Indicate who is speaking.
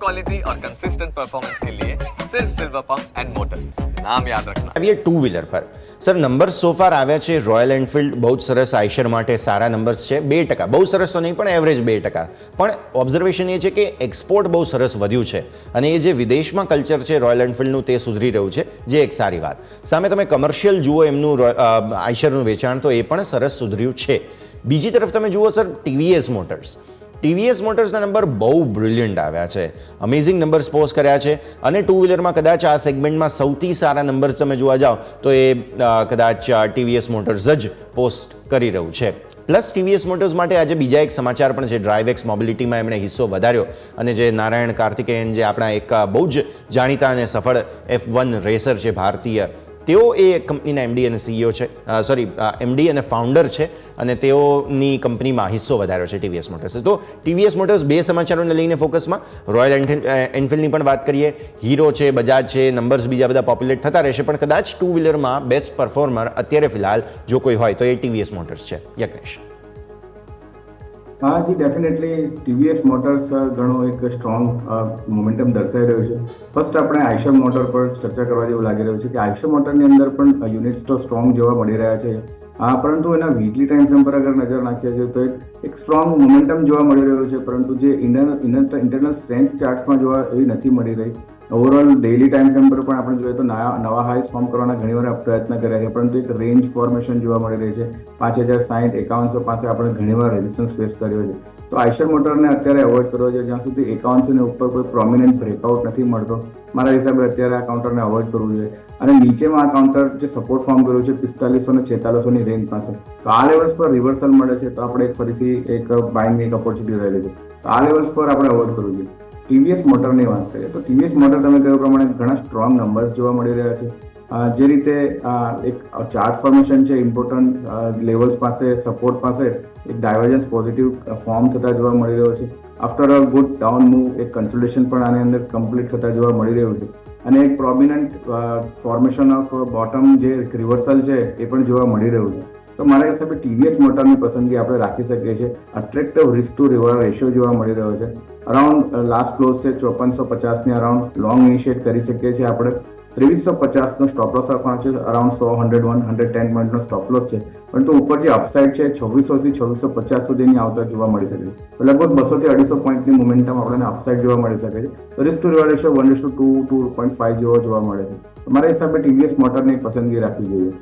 Speaker 1: Quality और consistent performance के लिए सिर्फ सिल्वर पंप्स एंड मोटर्स, नाम याद रखना।
Speaker 2: આવીએ ટુ વ્હીલર પર. સર નંબર્સ સો ફાર આવ્યા છે રોયલ એનફિલ્ડ બહુ જ સરસ, આઈશર માટે સારા નંબર્સ છે 2%, બહુ સરસ તો નહીં પણ એવરેજ 2%. પણ ઓબ્ઝર્વેશન એ છે કે એક્સપોર્ટ બહુ સરસ વધ્યું છે અને એ જે વિદેશમાં કલ્ચર છે રોયલ એનફિલ્ડનું તે સુધરી રહ્યું છે, જે એક સારી વાત. સામે તમે કમર્શિયલ જુઓ એમનું આઈશરનું વેચાણ તો એ પણ સરસ સુધર્યું છે. બીજી તરફ તમે જુઓ સર ટીવીએસ મોટર્સના નંબર બહુ બ્રિલિયન્ટ આવ્યા છે, અમેઝિંગ નંબર્સ પોસ્ટ કર્યા છે અને ટુ વ્હીલરમાં કદાચ આ સેગમેન્ટમાં સૌથી સારા નંબર્સ તમે જોવા જાઓ તો એ કદાચ ટીવીએસ મોટર્સ જ પોસ્ટ કરી રહ્યું છે. પ્લસ ટીવીએસ મોટર્સ માટે આજે બીજા એક સમાચાર પણ છે, ડ્રાઇવેક્સ મોબિલિટીમાં એમણે હિસ્સો વધાર્યો અને જે નારાયણ કાર્તિકેયન જે આપણા એક બહુ જ જાણીતા અને સફળ F1 રેસર છે ભારતીય, તેઓ એ કંપનીના એમડી અને સીઈઓ છે, એમડી અને ફાઉન્ડર છે અને તેઓની કંપનીમાં હિસ્સો વધાર્યો છે ટીવીએસ મોટર્સે. તો ટીવીએસ મોટર્સ બે સમાચારોને લઈને ફોકસમાં, રોયલ એનફિલ્ડની પણ વાત કરીએ, હીરો છે, બજાજ છે, નંબર્સ બીજા બધા પોપ્યુલેટ થતા રહેશે, પણ કદાચ ટુ વ્હીલરમાં બેસ્ટ પરફોર્મર અત્યારે ફિલહાલ જો કોઈ હોય તો એ ટીવીએસ મોટર્સ છે. યજ્ઞેશ.
Speaker 3: હા જી, ડેફિનેટલી ટીવીએસ મોટર્સ ઘણો એક સ્ટ્રોંગ મોમેન્ટમ દર્શાવી રહ્યું છે. ફર્સ્ટ આપણે આઈશર મોટર પર ચર્ચા કરવા જેવું લાગી રહ્યું છે કે આઈશર મોટરની અંદર પણ યુનિટ્સ તો સ્ટ્રોંગ જોવા મળી રહ્યા છે, પરંતુ એના વીકલી ટાઈમ ફ્રેમ પર અગર નજર નાખીએ છીએ તો એક સ્ટ્રોંગ મોમેન્ટમ જોવા મળી રહ્યું છે, પરંતુ જે ઇન્ટરનલ સ્ટ્રેન્થ ચાર્ટ્સમાં જોવા એવી નથી મળી રહી. ઓવરઓલ ડેઇલી ટાઈમ ફ્રેમ પર પણ આપણે જોઈએ તો નવા હાઈસ ફોર્મ કરવાના ઘણીવાર પ્રયત્ન કર્યા છે, પરંતુ એક રેન્જ ફોર્મેશન જોવા મળી રહી છે. 5060 5100 પાસે આપણે ઘણીવાર રેઝિસ્ટન્સ ફેસ કર્યો છે. તો આઈશર મોટરને અત્યારે અવોઇડ કરવો છે જ્યાં સુધી 5100 ની ઉપર કોઈ પ્રોમિનન્ટ બ્રેકઆઉટ નથી મળતો. મારા હિસાબે અત્યારે આ કાઉન્ટરને અવોઇડ કરવું જોઈએ અને નીચેમાં આ કાઉન્ટર જે સપોર્ટ ફોર્મ કર્યું છે 4500 અને 4600 ની રેન્જ પાસે, તો આ લેવલ્સ પર રિવર્સલ મળે છે તો આપણે ફરીથી એક બાઇંગ એક ઓપોર્ચ્યુનિટી રહેલી છે, તો આ લેવલ્સ પર આપણે અવોઇડ કરવું જોઈએ. ટીવીએસ મોટરની વાત કરીએ તો ટીવીએસ મોટર તમે કહ્યું પ્રમાણે ઘણા સ્ટ્રોંગ નંબર્સ જોવા મળી રહ્યા છે. જે રીતે એક ચાર્ટ ફોર્મેશન છે, ઇમ્પોર્ટન્ટ લેવલ્સ પાસે, સપોર્ટ પાસે એક ડાયવર્જન્સ પોઝિટિવ ફોર્મ થતા જોવા મળી રહ્યો છે. After a good down move એક કન્સોલિડેશન પણ આની અંદર કમ્પ્લીટ થતા જોવા મળી રહ્યું છે અને એક પ્રોમિનન્ટ ફોર્મેશન ઓફ બોટમ જે રિવર્સલ છે એ પણ જોવા મળી રહ્યું છે. તો મારા હિસાબે ટીવીએસ મોટરની પસંદગી આપણે રાખી શકીએ છીએ. Attractive risk two reward ratio જોવા મળી રહ્યો છે. અરાઉન્ડ લાસ્ટ ક્લોઝ છે 5450 ની અરાઉન્ડ લોંગ ઇનિશિયેટ કરી શકીએ છીએ આપણે. 2350 નો સ્ટોપ લોસ રાખવાનો છે, અરાઉન્ડ 110 પોઈન્ટનો સ્ટોપ લોસ છે, પરંતુ ઉપર જે અપસાઇડ છે 2600 થી 2650 સુધીની આવતા જોવા મળી શકે છે. લગભગ 200 થી 250 પોઈન્ટની મોમેન્ટમ આપણને અપસાઇડ જોવા મળી શકે છે. રિસ્ક ટુ રિવોર્ડ રેશિયો 1:2 2.5 જેવો જોવા મળે છે. મારા હિસાબે ટીવીએસ મોટરની પસંદગી રાખવી જોઈએ.